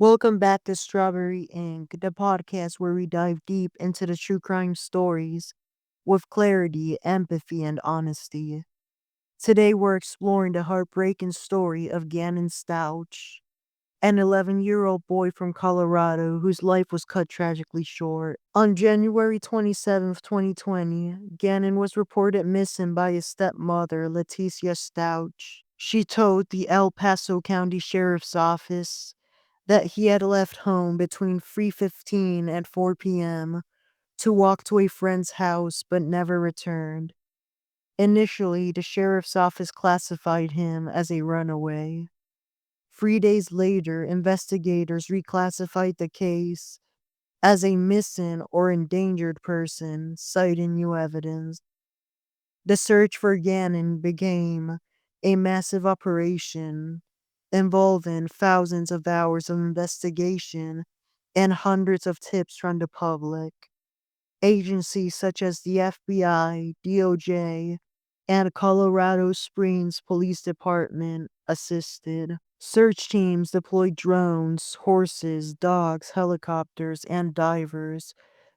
Welcome back to Strawberry Ink, the podcast where we dive deep into the true crime stories with clarity, empathy, and honesty. Today we're exploring the heartbreaking story of Gannon Stauch, an 11-year-old boy from Colorado whose life was cut tragically short. On January 27th, 2020, Gannon was reported missing by his stepmother, Letecia Stauch. She told the El Paso County Sheriff's Office that he had left home between 3:15 and 4 p.m. to walk to a friend's house but never returned. Initially, the sheriff's office classified him as a runaway. 3 days later, investigators reclassified the case as a missing or endangered person, citing new evidence. The search for Gannon became a massive operation involving thousands of hours of investigation and hundreds of tips from the public. Agencies such as the FBI, DOJ, and Colorado Springs Police Department assisted. Search teams deployed drones, horses, dogs, helicopters, and divers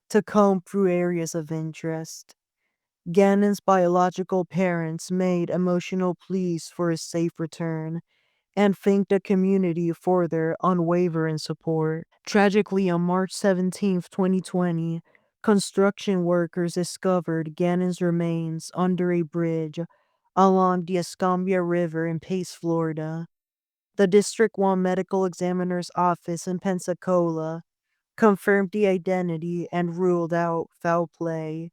to comb through areas of interest. Gannon's biological parents made emotional pleas for his safe return and thanked the community for their unwavering support. Tragically, on March 17th, 2020, construction workers discovered Gannon's remains under a bridge along the Escambia River in Pace, Florida. The District 1 Medical Examiner's Office in Pensacola confirmed the identity and ruled out foul play,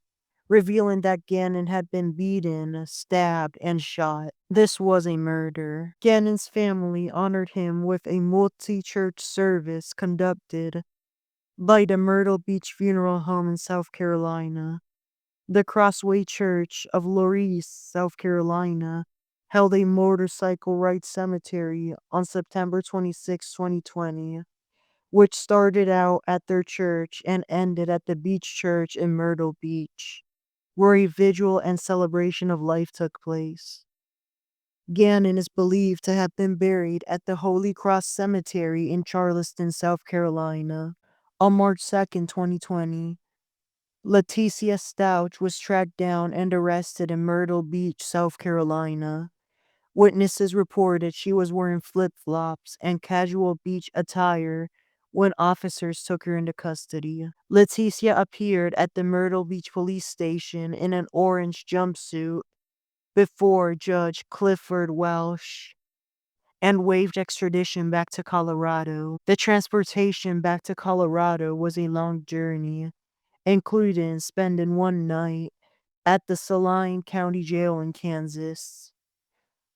revealing that Gannon had been beaten, stabbed, and shot. This was a murder. Gannon's family honored him with a multi-church service conducted by the Myrtle Beach Funeral Home in South Carolina. The Crossway Church of Lawrence, South Carolina, held a motorcycle ride cemetery on September 26, 2020, which started out at their church and ended at the Beach Church in Myrtle Beach, where a vigil and celebration of life took place. Gannon is believed to have been buried at the Holy Cross Cemetery in Charleston, South Carolina. On March 2nd, 2020, Letecia Stauch was tracked down and arrested in Myrtle Beach, South Carolina. Witnesses reported she was wearing flip-flops and casual beach attire when officers took her into custody. Leticia appeared at the Myrtle Beach police station in an orange jumpsuit before Judge Clifford Welsh and waived extradition back to Colorado. The transportation back to Colorado was a long journey, including spending one night at the Saline County Jail in Kansas.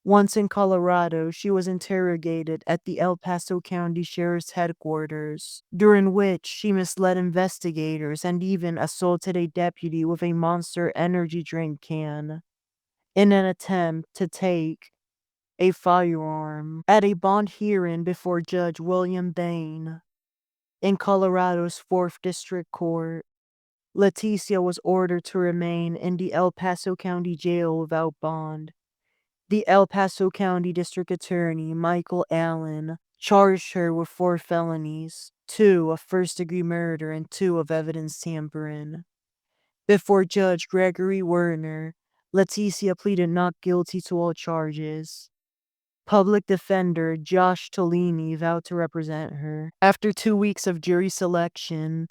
Once in Colorado, she was interrogated at the El Paso County Sheriff's headquarters, during which she misled investigators and even assaulted a deputy with a Monster energy drink can in an attempt to take a firearm. At a bond hearing before Judge William Bain in Colorado's 4th District Court, Leticia was ordered to remain in the El Paso County Jail without bond. The El Paso County District Attorney, Michael Allen, charged her with 4 felonies, 2 of first-degree murder and 2 of evidence tampering. Before Judge Gregory Werner, Leticia pleaded not guilty to all charges. Public defender Josh Tolini vowed to represent her. After 2 weeks of jury selection,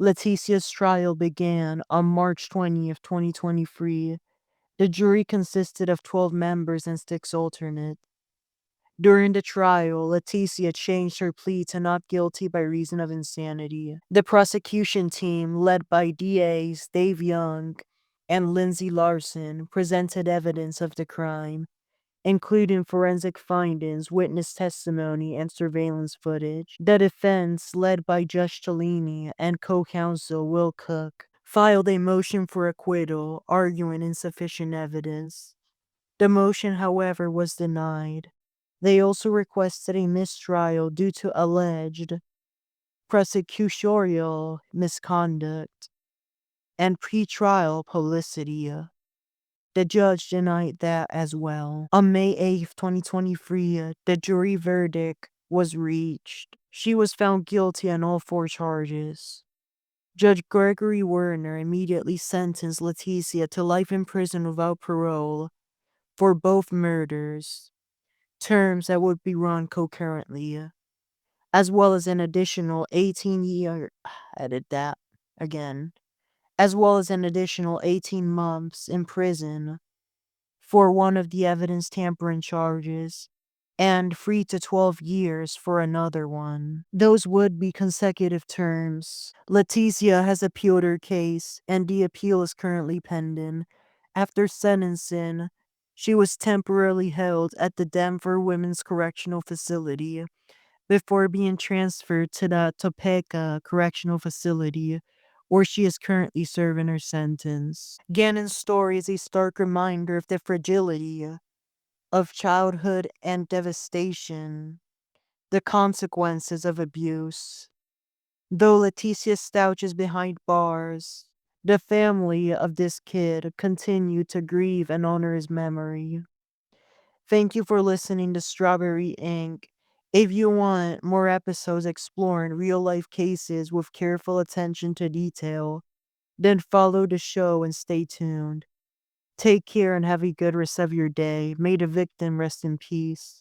Leticia's trial began on March 20th, 2023. The jury consisted of 12 members and 6 alternates. During the trial, Leticia changed her plea to not guilty by reason of insanity. The prosecution team, led by DAs Dave Young and Lindsay Larson, presented evidence of the crime, including forensic findings, witness testimony, and surveillance footage. The defense, led by Judge Tolini and co-counsel Will Cook, filed a motion for acquittal, arguing insufficient evidence. The motion, however, was denied. They also requested a mistrial due to alleged prosecutorial misconduct and pretrial publicity. The judge denied that as well. On May 8th, 2023, the jury verdict was reached. She was found guilty on all four charges. Judge Gregory Werner immediately sentenced Leticia to life in prison without parole for both murders, terms that would be run concurrently, as well as an additional 18-year edit that again, as well as an additional 18 months in prison for one of the evidence tampering charges, and 3 to 12 years for another one. Those would be consecutive terms. Leticia has appealed her case, and the appeal is currently pending. After sentencing, she was temporarily held at the Denver Women's Correctional Facility before being transferred to the Topeka Correctional Facility, where she is currently serving her sentence. Gannon's story is a stark reminder of the fragility of childhood and devastation, the consequences of abuse. Though Letecia Stauch is behind bars, the family of this kid continue to grieve and honor his memory. Thank you for listening to Strawberry Ink. If you want more episodes exploring real life cases with careful attention to detail, then follow the show and stay tuned. Take care and have a good rest of your day. May the victim rest in peace.